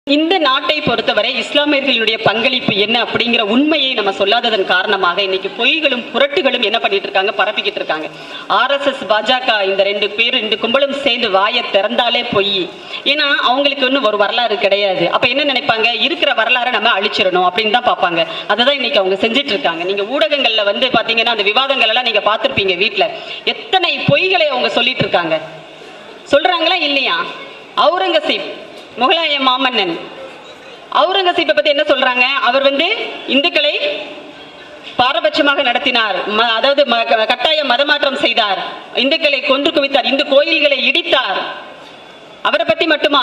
இந்த நாட்டை பொறுத்தவரை இஸ்லாமியர்களுடைய பங்களிப்பு என்ன அப்படிங்கிற உண்மையை நம்ம சொல்லாததன் காரணமாக இன்னைக்கு பொய்களும் புரட்டுகளும் என்ன பண்ணிட்டு இருக்காங்க, பரப்பிக்கிட்டு இருக்காங்க. ஆர்எஸ்எஸ், பாஜக இந்த ரெண்டு கும்பலும் சேர்ந்து வாயை திறந்தாலே பொய். ஏன்னா அவங்களுக்கு இன்னும் ஒரு வரலாறு கிடையாது. அப்ப என்ன நினைப்பாங்க, இருக்கிற வரலாறை நம்ம அழிச்சிடணும் அப்படின்னு தான் பார்ப்பாங்க. அதுதான் இன்னைக்கு அவங்க செஞ்சுட்டு இருக்காங்க. நீங்க ஊடகங்கள்ல பாத்தீங்கன்னா அந்த விவாதங்கள் எல்லாம் நீங்க பார்த்திருப்பீங்க. வீட்டுல எத்தனை பொய்களை அவங்க சொல்லிட்டு இருக்காங்க. சொல்றாங்களா இல்லையா? அவுரங்கசீப், முகலாய மாமன்னன் அவுரங்கசீப்பை பத்தி என்ன சொல்றாங்க? அவர் இந்துக்களை பாரபட்சமாக நடத்தினார், அதாவது கட்டாய மதமாற்றம் செய்தார், இந்துக்களை கொன்று குவித்தார், இந்து கோயில்களை இடித்தார். அவரை பத்தி மட்டுமா?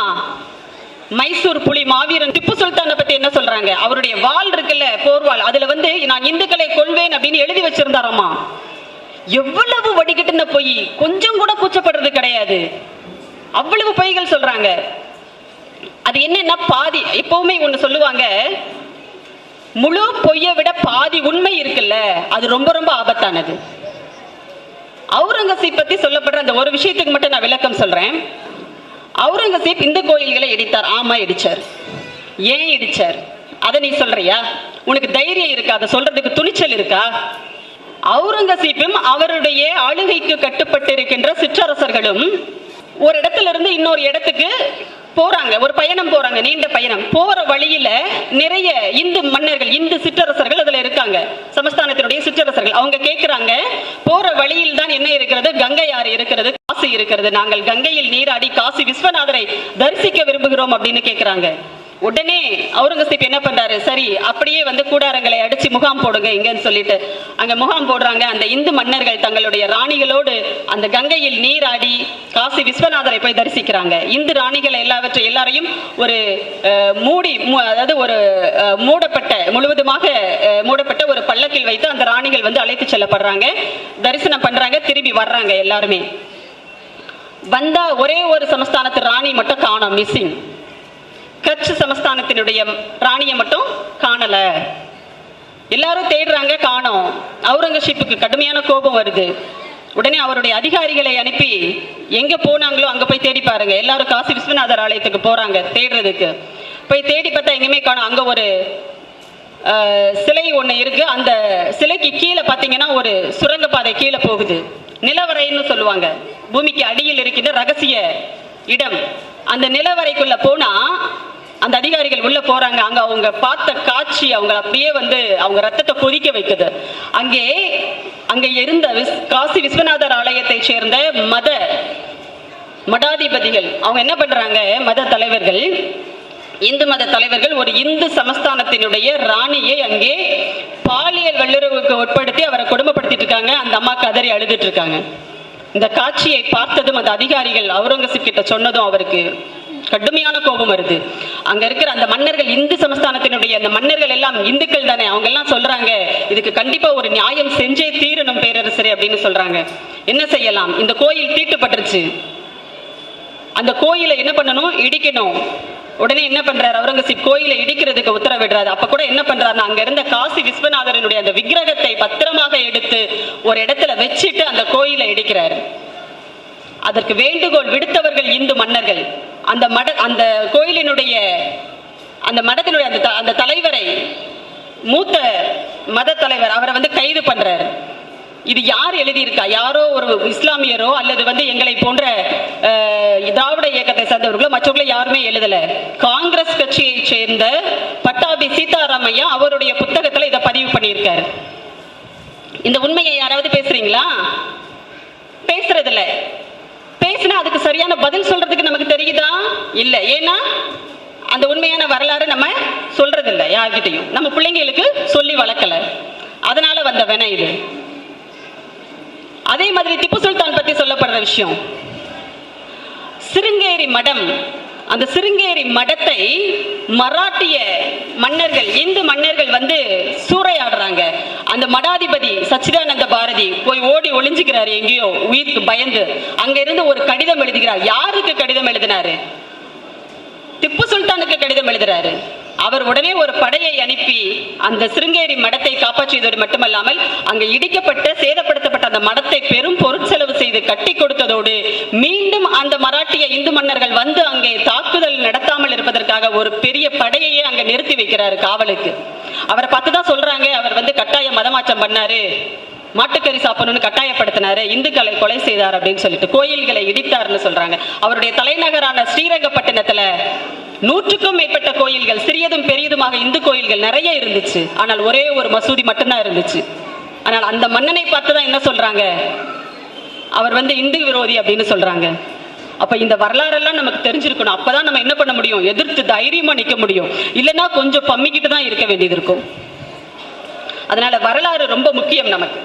மைசூர் புலி மாவீரன் திப்பு சுல்தானை பத்தி என்ன சொல்றாங்க? அவருடைய வாள் இருக்குல்ல, போர்வாள், அதுல நான் இந்துக்களை கொள்வேன் அப்படின்னு எழுதி வச்சிருந்தாராமா. எவ்வளவு வடிகட்டின பொய், கொஞ்சம் கூட கூச்சப்படுறது கிடையாது. அவ்வளவு பொய்கள் சொல்றாங்க. அது என்னன்னா பாதி. எப்பவுமே ஒண்ணு சொல்லுவாங்க, முழு பொய்யை விட பாதி உண்மை இருக்குல்ல, அது ரொம்ப ரொம்ப ஆபத்தானது. அவுரங்கசீப் பத்தி சொல்லப்படுற அந்த ஒரு விஷயத்துக்கு மட்டும் நான் விளக்கம் சொல்றேன். அவுரங்கசீப் இந்து கோயில்களை இடித்தார். ஆமா, இடிச்சார். ஏன் இடிச்சார் அதை நீ சொல்றியா? உனக்கு தைரியம் இருக்கா? அதை சொல்றதுக்கு துணிச்சல் இருக்கா? அவுரங்கசீப்பும் அவருடைய ஆளுகைக்கு கட்டுப்பட்டு இருக்கின்ற சிற்றரசர்களும் ஒரு இடத்துல இருந்து இன்னொரு இடத்துக்கு போறாங்க, ஒரு பயணம் போறாங்க, நீண்ட பயணம். போற வழியில நிறைய இந்து மன்னர்கள், இந்து சிற்றரசர்கள் அதுல இருக்காங்க, சமஸ்தானத்தினுடைய சிற்றரசர்கள். அவங்க கேட்கிறாங்க, போற வழியில் தான் என்ன இருக்கிறது? கங்கை ஆறு இருக்கிறது, காசி இருக்கிறது, நாங்கள் கங்கையில் நீராடி காசி விஸ்வநாதரை தரிசிக்க விரும்புகிறோம் அப்படின்னு கேட்கிறாங்க. உடனே அவுரங்கசீப் என்ன பண்றாரு, சரி அப்படியே கூடாரங்களை அடிச்சு முகாம் போடுங்க இங்கன்னு சொல்லிட்டு அங்க முகாம் போடுறாங்க. அந்த இந்து மன்னர்கள் தங்களுடைய ராணிகளோடு அந்த கங்கையில் நீராடி காசி விஸ்வநாதரை போய் தரிசிக்கிறாங்க. இந்து ராணிகள் எல்லாரையும் ஒரு அதாவது ஒரு முழுவதுமாக மூடப்பட்ட ஒரு பல்லக்கில் வைத்து அந்த ராணிகள் அழைத்து செல்லப்படுறாங்க, தரிசனம் பண்றாங்க, திரும்பி வர்றாங்க. எல்லாருமே வந்தா ஒரே ஒரு சமஸ்தானத்து ராணி மட்டும் காணோம், மிஸ்ஸிங். கட்ச் சமஸ்தானத்தினுடைய ராணியை மட்டும் காணல. எல்லாரும் தேடுறாங்க, காணோம். அவுரங்கசீப்புக்கு கடுமையான கோபம் வருது. உடனே அவருடைய அதிகாரிகளை அனுப்பி எங்க போனாங்களோ அங்க போய் தேடி பாருங்க. எல்லாரும் காசி விஸ்வநாதர் ஆலயத்துக்கு போறாங்க தேடுறதுக்கு. போய் தேடி பார்த்தா எங்குமே காணோம். அங்க ஒரு சிலை ஒண்ணு இருக்கு. அந்த சிலைக்கு கீழே பாத்தீங்கன்னா ஒரு சுரங்கப்பாதை கீழே போகுது. நிலவரைன்னு சொல்லுவாங்க, பூமிக்கு அடியில் இருக்கின்ற ரகசிய இடம். அந்த நிலவரைக்குள்ள போனா அந்த அதிகாரிகள் உள்ள போறாங்க. அங்க அவங்க பார்த்த காட்சி அவங்க அப்படியே அவங்க ரத்தத்தை கொதிக்க வைக்குது. அங்கே இருந்த காசி விஸ்வநாதர் ஆலயத்தை சேர்ந்த மடாதிபதிகள் அவங்க என்ன பண்றாங்க, மத தலைவர்கள், இந்து மத தலைவர்கள் ஒரு இந்து சமஸ்தானத்தினுடைய ராணியை அங்கே பாலியல் வல்லுறவுக்கு உட்படுத்தி அவரை கொடுமைப்படுத்திட்டு இருக்காங்க. அந்த அம்மா கதறி அழுதுட்டு இருக்காங்க. இந்த காட்சியை பார்த்ததும் அந்த அதிகாரிகள் அவுரங்கசீப் கிட்ட சொன்னதும் அவருக்கு கடுமையான கோபம் வருது. அங்க இருக்கிற அந்த மன்னர்கள், இந்து சமஸ்தானத்தினுடைய அந்த மன்னர்கள் எல்லாம் இந்துக்கள் தானே, அவங்க எல்லாம் சொல்றாங்க, இதுக்கு கண்டிப்பா ஒரு நியாயம் செஞ்சே தீரணும் பேரரசரே அப்படின்னு சொல்றாங்க. என்ன செய்யலாம்? இந்த கோயில் தீட்டுப்பட்டுருச்சு, அந்த கோயிலை என்ன பண்ணணும்? இடிக்கணும். உடனே என்ன பண்றாரு அவுரங்கசீப்? கோயிலை இடிக்கிறதுக்கு உத்தரவிடுறாரு. அப்ப கூட என்ன பண்றாரு, அங்க இருந்த காசி விஸ்வநாதரனுடைய அந்த விக்கிரகத்தை பத்திரமாக எடுத்து ஒரு இடத்துல வச்சுட்டு அந்த கோயிலை இடிக்கிறாரு. அதற்கு வேண்டுகோள் விடுத்தவர்கள் இந்து மன்னர்கள். அந்த கோயிலினுடைய அந்த மடத்தினுடைய அந்த தலைவரை, மூத்த மத தலைவர், அவரை கைது பண்றாரு. இது யார் எழுதியிருக்கா? யாரோ ஒரு இஸ்லாமியரோ அல்லது எங்களை போன்ற திராவிட இயக்கத்தை சேர்ந்தவர்களோ மற்றவர்களோ யாருமே எழுதல. காங்கிரஸ் கட்சியை சேர்ந்த பட்டாபி சீதாராமையா அவருடைய புத்தகத்துல இதை பதிவு பண்ணியிருக்காரு. இந்த உண்மையை யாராவது பேசுறீங்களா? பேசுறது இல்ல. பேசினா அதுக்கு சரியான பதில் சொல்றதுக்கு நமக்கு தெரியுதா? இல்ல. ஏன்னா அந்த உண்மையான வரலாறு நம்ம சொல்றது இல்லை யார்கிட்டையும், நம்ம பிள்ளைங்களுக்கு சொல்லி வளர்க்கல. அதனால வந்த வேணா இது. அதே மாதிரி திப்பு சுல்தான் பத்தி சொல்லப்படுற விஷயம், சிருங்கேரி மடம். அந்த சிருங்கேரி மடத்தை மராட்டிய மன்னர்கள், இந்து மன்னர்கள் சூறையாடுறாங்க. அந்த மடாதிபதி சச்சிதானந்த பாரதி போய் ஓடி ஒளிஞ்சுக்கிறாரு எங்கேயோ, உயிருக்கு பயந்து. அங்க இருந்து ஒரு கடிதம் எழுதுகிறார். யாருக்கு கடிதம் எழுதினாரு? திப்பு சுல்தானுக்கு கடிதம் எழுதுறாரு. அவர் உடனே ஒரு படையை அனுப்பி அந்த சிருங்கேரி மடத்தை காப்பாற்றியதோடு மட்டுமல்லாமல் அங்கு இடிக்கப்பட்ட சேதப்படுத்தப்பட்ட அந்த மடத்தை பெரும் பொருட்செலவு செய்து கட்டி கொடுத்ததோடு மீண்டும் அந்த மராட்டிய இந்து மன்னர்கள் வந்து அங்கே தாக்குதல் நடத்தாமல் இருப்பதற்காக ஒரு பெரிய படையையே அங்க நிறுத்தி வைக்கிறாரு காவலுக்கு. அவரை பார்த்துதான் சொல்றாங்க, அவர் வந்து கட்டாய மதமாற்றம் பண்ணாரு, மாட்டுக்கறி சாப்பிடணும்னு கட்டாயப்படுத்தினாரு, இந்துக்களை கொலை செய்தார் அப்படின்னு சொல்லிட்டு கோயில்களை இடித்தார்னு சொல்றாங்க. அவருடைய தலைநகரான ஸ்ரீரங்கப்பட்டினத்துல 100க்கும் மேற்பட்ட கோயில்கள், சிறியதும் பெரியதுமாக இந்து கோயில்கள் நிறைய இருந்துச்சு. ஆனால் ஒரே ஒரு மசூதி மட்டும்தான் இருந்துச்சு. ஆனால் அந்த மன்னனை பார்த்துதான் என்ன சொல்றாங்க, அவர் வந்து இந்து விரோதி அப்படின்னு சொல்றாங்க. அப்ப இந்த வரலாறெல்லாம் நமக்கு தெரிஞ்சிருக்கணும். அப்பதான் நம்ம என்ன பண்ண முடியும், எதிர்த்து தைரியமா நிக்க முடியும். இல்லைன்னா கொஞ்சம் பம்மிக்கிட்டு தான் இருக்க வேண்டியது இருக்கும். அதனால வரலாறு ரொம்ப முக்கியம் நமக்கு.